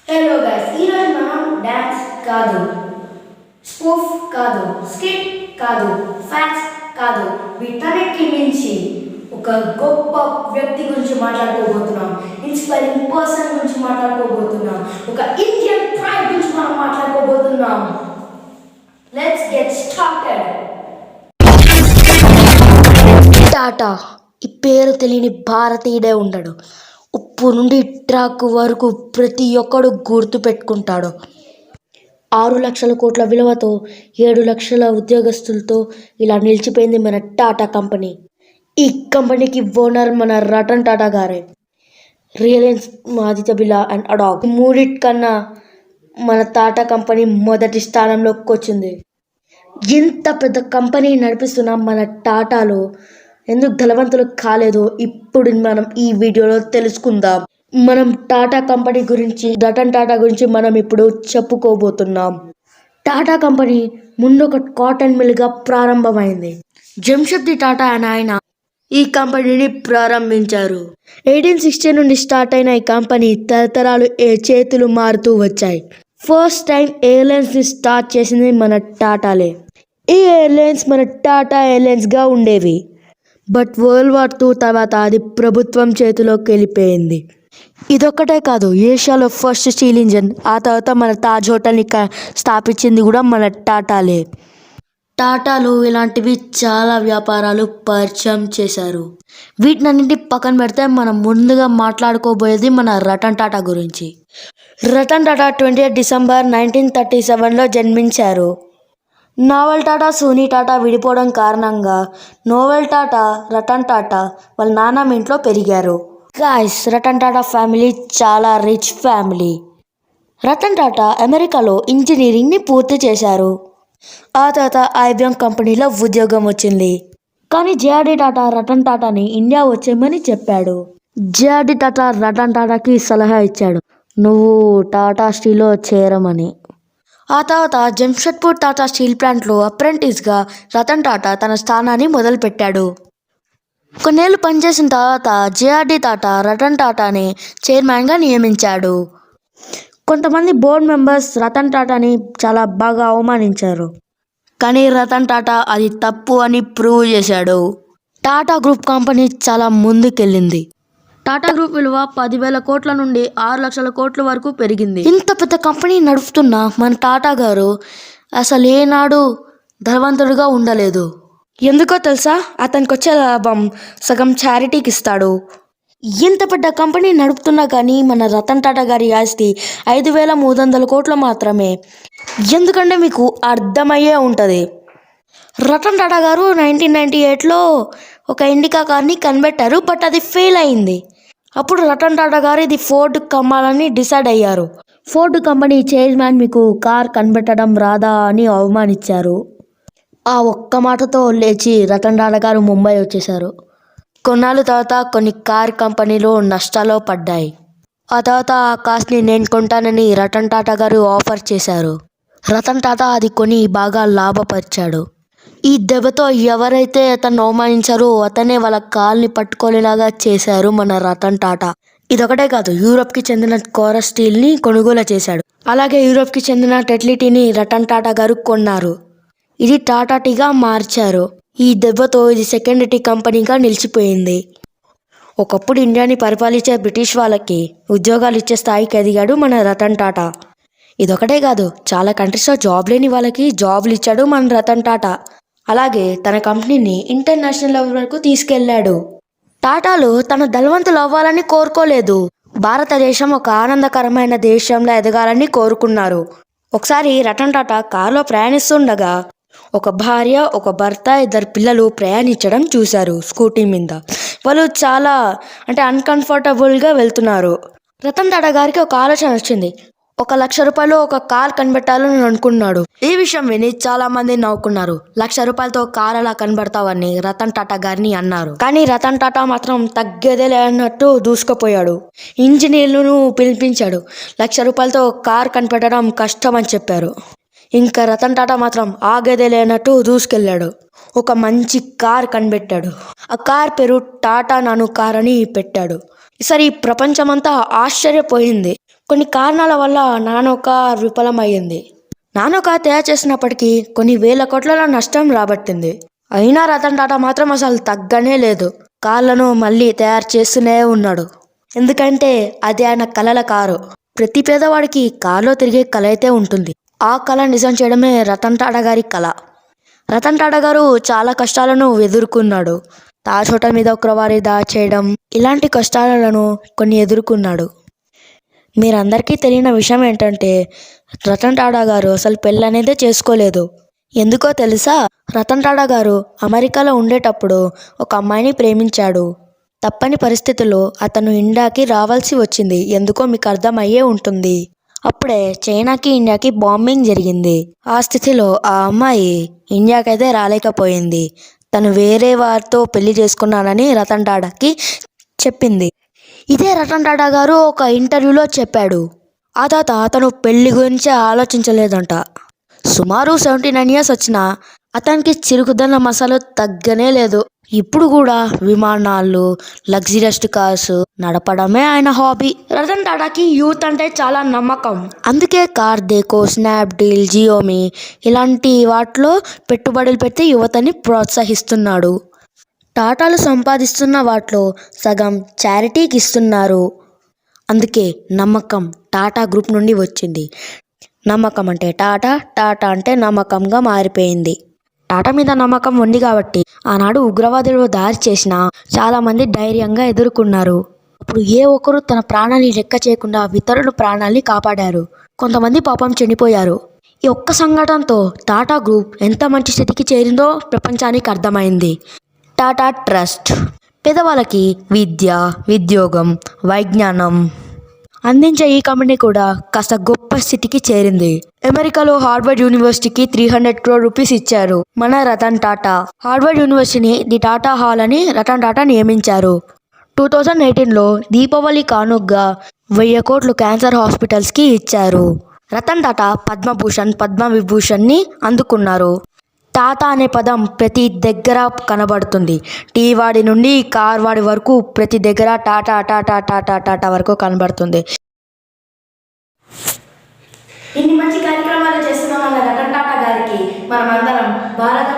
Hello guys, ఈరోజు మనం dance కాదు, స్పూఫ్ కాదు, స్కిట్ కాదు, ఫ్యాక్ట్స్ కాదు, వీటన్నిటికి మించి ఒక గొప్ప వ్యక్తి గురించి మాట్లాడుకోబోతున్నాం. ఇన్స్పైరింగ్ పర్సన్ గురించి మాట్లాడుకోబోతున్నాం. ఒక ఇండియన్ ప్రైడ్ గురించి మనం మాట్లాడుకోబోతున్నాం. Let's get started. టాటా ఈ పేరు తెలియని భారతీయుడే ఉండడు. ఉప్పు నుండి ట్రాక్ వరకు ప్రతి ఒక్కడు గుర్తు పెట్టుకుంటాడు. 6 లక్షల కోట్ల విలువతో 7 లక్షల ఉద్యోగస్తులతో ఇలా నిలిచిపోయింది మన టాటా కంపెనీ. ఈ కంపెనీకి ఓనర్ మన రతన్ టాటా గారే. రిలయన్స్, ఆదిత్య బిర్లా అండ్ అడాగ్ మూడిటికన్నా మన టాటా కంపెనీ మొదటి స్థానంలోకి వచ్చింది. ఇంత పెద్ద కంపెనీ నడిపిస్తున్న మన టాటాలో ఎందుకు ధనవంతులు కాలేదో ఇప్పుడు మనం ఈ వీడియోలో తెలుసుకుందాం. మనం టాటా కంపెనీ గురించి, రతన్ టాటా గురించి మనం ఇప్పుడు చెప్పుకోబోతున్నాం. టాటా కంపెనీ ముందు ఒక కాటన్ మిల్గా ప్రారంభమైంది. జంషెడ్జీ టాటా అని ఆయన ఈ కంపెనీని ప్రారంభించారు. 1860 నుండి స్టార్ట్ అయిన ఈ కంపెనీ తరతరాలు చేతులు మారుతూ వచ్చాయి. ఫస్ట్ టైం ఎయిర్లైన్స్ని స్టార్ట్ చేసింది మన టాటాలే. ఈ ఎయిర్లైన్స్ మన టాటా ఎయిర్లైన్స్గా ఉండేవి. బట్ వరల్డ్ వార్ 2 తర్వాత అది ప్రభుత్వం చేతిలోకి వెళ్ళిపోయింది. ఇదొక్కటే కాదు, ఏషియాలో ఫస్ట్ స్టీల్ ఇంజన్, ఆ తర్వాత మన తాజ్ హోటల్ని స్థాపించింది కూడా మన టాటాలే. టాటాలు ఇలాంటివి చాలా వ్యాపారాలు పరిచయం చేశారు. వీటినన్నింటి పక్కన పెడితే మనం ముందుగా మాట్లాడుకోబోయేది మన రతన్ టాటా గురించి. రతన్ టాటా 28 డిసెంబర్ 1937లో జన్మించారు. నోవెల్ టాటా, సోనీ టాటా విడిపోవడం కారణంగా నోవెల్ టాటా, రతన్ టాటా వాళ్ళ నాన్నమ్మ ఇంట్లో పెరిగారు. గాయ్స్, రతన్ టాటా ఫ్యామిలీ చాలా రిచ్ ఫ్యామిలీ. రతన్ టాటా అమెరికాలో ఇంజనీరింగ్ని పూర్తి చేశారు. ఆ తర్వాత ఐబిఎం కంపెనీలో ఉద్యోగం వచ్చింది. కానీ జేఆర్డీ టాటా రతన్ టాటాని ఇండియా వచ్చేయమని చెప్పాడు. జేఆర్డీ టాటా రతన్ టాటాకి సలహా ఇచ్చాడు, నువ్వు టాటా స్టీల్లో చేరమని. ఆ తర్వాత జంషెడ్పూర్ టాటా స్టీల్ ప్లాంట్లో అప్రెంటిస్గా రతన్ టాటా తన స్థానాన్ని మొదలుపెట్టాడు. కొన్నేళ్ళు పనిచేసిన తర్వాత జేఆర్డీ టాటా రతన్ టాటాని చైర్మన్గా నియమించాడు. కొంతమంది బోర్డు మెంబర్స్ రతన్ టాటాని చాలా బాగా అవమానించారు. కానీ రతన్ టాటా అది తప్పు అని ప్రూవ్ చేశాడు. టాటా గ్రూప్ కంపెనీ చాలా ముందుకెళ్ళింది. టాటా గ్రూప్ విలువ 10,000 కోట్ల నుండి 6 లక్షల కోట్ల వరకు పెరిగింది. ఇంత పెద్ద కంపెనీ నడుపుతున్న మన టాటా గారు అసలు ఏనాడు ధనవంతుడిగా ఉండలేదు. ఎందుకో తెలుసా? అతనికి వచ్చే లాభం సగం చారిటీకి ఇస్తాడు. ఇంత పెద్ద కంపెనీ నడుపుతున్నా కానీ మన రతన్ టాటా గారి ఆస్తి 5,300 కోట్లు మాత్రమే. ఎందుకంటే మీకు అర్థమయ్యే ఉంటుంది. రతన్ టాటా గారు 1998లో ఒక ఇండికా కార్ని కనిపెట్టారు, బట్ అది ఫెయిల్ అయింది. అప్పుడు రతన్ టాటా గారు ఇది ఫోర్డ్ కమ్మాలని డిసైడ్ అయ్యారు. ఫోర్డ్ కంపెనీ చైర్మన్ మీకు కార్ కనిపెట్టడం రాదా అని అవమానించారు. ఆ ఒక్క మాటతో లేచి రతన్ టాటా గారు ముంబై వచ్చేశారు. కొన్నాళ్ళ తర్వాత కొన్ని కార్ కంపెనీలు నష్టాల్లో పడ్డాయి. ఆ తర్వాత ఆ కార్స్ని నేను కొంటానని రతన్ టాటా గారు ఆఫర్ చేశారు. రతన్ టాటా అది కొని బాగా లాభపరిచాడు. ఈ దెబ్బతో ఎవరైతే అతన్ని అవమానించారో అతనే వాళ్ళ కాల్ని పట్టుకోలేలాగా చేశారు మన రతన్ టాటా. ఇదొకటే కాదు, యూరోప్కి చెందిన కోరస్ స్టీల్ని కొనుగోలు చేశాడు. అలాగే యూరోప్కి చెందిన టెట్లిటీని రతన్ టాటా గారు కొన్నారు. ఇది టాటా టీగా మార్చారు. ఈ దెబ్బతో ఇది సెకండ్ టీ కంపెనీగా నిలిచిపోయింది. ఒకప్పుడు ఇండియాని పరిపాలించే బ్రిటిష్ వాళ్ళకి ఉద్యోగాలు ఇచ్చే స్థాయికి ఎదిగాడు మన రతన్ టాటా. ఇదొకటే కాదు, చాలా కంట్రీస్లో జాబ్ లేని వాళ్ళకి జాబ్లు ఇచ్చాడు మన రతన్ టాటా. అలాగే తన కంపెనీని ఇంటర్నేషనల్ లెవెల్ వరకు తీసుకెళ్లాడు. టాటాలు తన ధనవంతులు అవ్వాలని కోరుకోలేదు. భారతదేశం ఒక ఆనందకరమైన దేశంలో ఎదగాలని కోరుకున్నారు. ఒకసారి రతన్ టాటా కారులో ప్రయాణిస్తుండగా ఒక భార్య, ఒక భర్త, 2 పిల్లలు ప్రయాణించడం చూశారు స్కూటీ మీద. వాళ్ళు చాలా అన్కంఫర్టబుల్గా వెళ్తున్నారు. రతన్ టాటా గారికి ఒక ఆలోచన వచ్చింది. 1,00,000 రూపాయలు ఒక కార్ కనిపెట్టాలని అనుకున్నాడు. ఈ విషయం విని చాలా మంది నవ్వుకున్నారు. 1,00,000 రూపాయలతో కార్ అలా కనబడతావని రతన్ టాటా గారిని అన్నారు. కానీ రతన్ టాటా మాత్రం తగ్గేదే అన్నట్టు దూసుకుపోయాడు. ఇంజనీర్లను పిలిపించాడు. 1,00,000 రూపాయలతో కార్ కనిపెట్టడం కష్టం అని చెప్పారు. ఇంకా రతన్ టాటా మాత్రం ఆగేదే లేనట్టు దూసుకెళ్ళాడు. ఒక మంచి కార్ కనిపెట్టాడు. ఆ కార్ పేరు టాటా నానో కార్ అని పెట్టాడు. ఈసారి ప్రపంచమంతా ఆశ్చర్యపోయింది. కొన్ని కారణాల వల్ల నానో కార్ విఫలమయ్యింది. నానో కార్ తయారు చేసినప్పటికీ కొన్ని వేల కోట్లలో నష్టం రాబట్టింది. అయినా రతన్ టాటా మాత్రం అసలు తగ్గనే లేదు. కార్లను మళ్ళీ తయారు చేస్తూనే ఉన్నాడు. ఎందుకంటే అది ఆయన కలల కారు. ప్రతి పేదవాడికి కారులో తిరిగే కల అయితే ఉంటుంది. ఆ కళ నిజం చేయడమే రతన్ టాటా గారి కళ. రతన్ టాటా గారు చాలా కష్టాలను ఎదుర్కొన్నాడు. తాజ్ హోటల్ మీద ఒకవారి దాడి చేయడం, ఇలాంటి కష్టాలను కొన్ని ఎదుర్కొన్నాడు. మీరందరికీ తెలియని విషయం ఏంటంటే రతన్ టాటా గారు అసలు పెళ్ళి అనేదే చేసుకోలేదు. ఎందుకో తెలుసా? రతన్ టాటా గారు అమెరికాలో ఉండేటప్పుడు ఒక అమ్మాయిని ప్రేమించాడు. తప్పని పరిస్థితుల్లో అతను ఇండియాకి రావాల్సి వచ్చింది. ఎందుకో మీకు అర్థమయ్యే ఉంటుంది. అప్పుడే చైనాకి ఇండియాకి బాంబింగ్ జరిగింది. ఆ స్థితిలో ఆ అమ్మాయి ఇండియాకైతే రాలేకపోయింది. తను వేరే వారితో పెళ్లి చేసుకున్నానని రతన్ టాటాకి చెప్పింది. ఇదే రతన్ టాటా గారు ఒక ఇంటర్వ్యూలో చెప్పాడు. ఆ తర్వాత అతను పెళ్లి గురించి ఆలోచించలేదంట. సుమారు 79 years వచ్చినా అతనికి చిరుకుదనం అసలు తగ్గనే లేదు. ఇప్పుడు కూడా విమానాలు, లగ్జరియస్ కార్స్ నడపడమే ఆయన హాబీ. రతన్ టాటాకి యూత్ అంటే చాలా నమ్మకం. అందుకే కార్ డేకో, స్నాప్డీల్, జియోమి ఇలాంటి వాటిలో పెట్టుబడులు పెట్టి యువతని ప్రోత్సహిస్తున్నాడు. టాటాలు సంపాదిస్తున్న వాటిలో సగం చారిటీకి ఇస్తున్నారు. అందుకే నమ్మకం టాటా గ్రూప్ నుండి వచ్చింది. నమ్మకం అంటే టాటా, టాటా అంటే నమ్మకంగా మారిపోయింది. టాటా మీద నమ్మకం ఉంది కాబట్టి ఆనాడు ఉగ్రవాదులు దాడి చేసినా చాలామంది ధైర్యంగా ఎదుర్కొన్నారు. అప్పుడు ఏ ఒక్కరు తన ప్రాణాన్ని లెక్క చేయకుండా ఇతరుల ప్రాణాల్ని కాపాడారు. కొంతమంది పాపం చనిపోయారు. ఈ ఒక్క సంఘటనతో టాటా గ్రూప్ ఎంత మంచి స్థితికి చేరిందో ప్రపంచానికి అర్థమైంది. టాటా ట్రస్ట్ పేదవాళ్ళకి విద్య, ఉద్యోగం, విజ్ఞానం అందించే ఈ కంపెనీ కూడా కాస్త గొప్ప స్థితికి చేరింది. అమెరికాలో హార్వర్డ్ యూనివర్సిటీకి 300 crore rupees ఇచ్చారు మన రతన్ టాటా. హార్వర్డ్ యూనివర్సిటీని ది టాటా హాల్ అని రతన్ టాటా నియమించారు. 2018లో దీపావళి కానుగ్గా 1000 కోట్లు క్యాన్సర్ హాస్పిటల్స్కి ఇచ్చారు. రతన్ టాటా పద్మభూషణ్, పద్మవిభూషణ్ని అందుకున్నారు. టాటా అనే పదం ప్రతి దగ్గర కనబడుతుంది. టీ వాడి నుండి కార్ వాడి వరకు ప్రతి దగ్గర టాటా టాటా టాటా టాటా వరకు కనబడుతుంది. ఇన్ని మంచి కార్యక్రమాలు చేస్తున్న మన రతన్ టాటా గారికి మనమందరం భారత